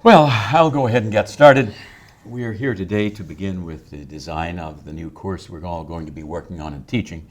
Well, I'll go ahead and get started. We are here today to begin with the design of the new course we're all going to be working on and teaching.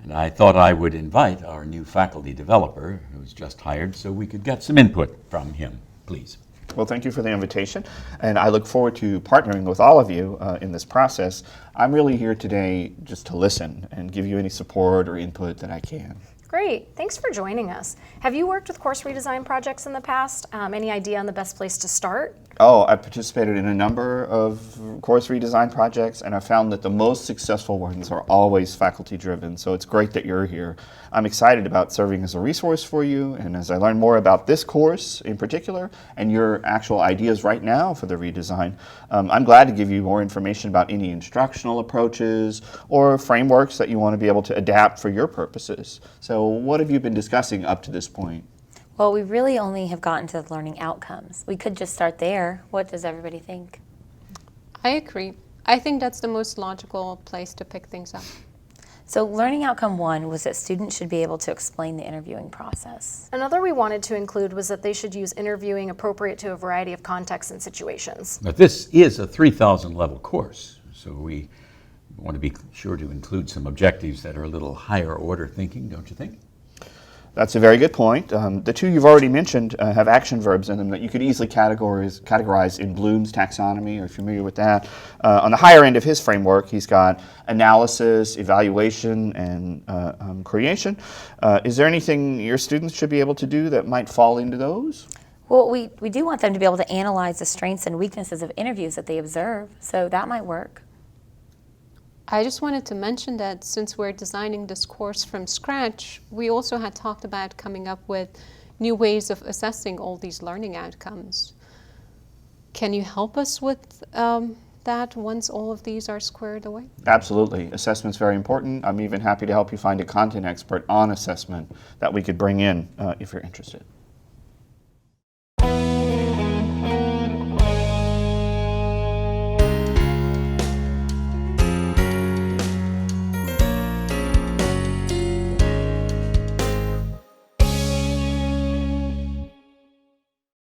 And I thought I would invite our new faculty developer, who's just hired, so we could get some input from him, please. Well, thank you for the invitation, and I look forward to partnering with all of you in this process. I'm really here today just to listen and give you any support or input that I can. Great, thanks for joining us. Have you worked with course redesign projects in the past? Any idea on the best place to start? Oh, I participated in a number of course redesign projects, and I found that the most successful ones are always faculty-driven, so it's great that you're here. I'm excited about serving as a resource for you, and as I learn more about this course in particular, and your actual ideas right now for the redesign, I'm glad to give you more information about any instructional approaches or frameworks that you want to be able to adapt for your purposes. So what have you been discussing up to this point? Well, we really only have gotten to the learning outcomes. We could just start there. What does everybody think? I agree. I think that's the most logical place to pick things up. So learning outcome 1 was that students should be able to explain the interviewing process. Another we wanted to include was that they should use interviewing appropriate to a variety of contexts and situations. But this is a 3,000 level course, so we want to be sure to include some objectives that are a little higher order thinking, don't you think? That's a very good point. The two you've already mentioned have action verbs in them that you could easily categorize in Bloom's taxonomy. You're familiar with that. On the higher end of his framework, he's got analysis, evaluation, and creation. Is there anything your students should be able to do that might fall into those? Well, we do want them to be able to analyze the strengths and weaknesses of interviews that they observe, so that might work. I just wanted to mention that since we're designing this course from scratch, we also had talked about coming up with new ways of assessing all these learning outcomes. Can you help us with that once all of these are squared away? Absolutely. Assessment's very important. I'm even happy to help you find a content expert on assessment that we could bring in if you're interested.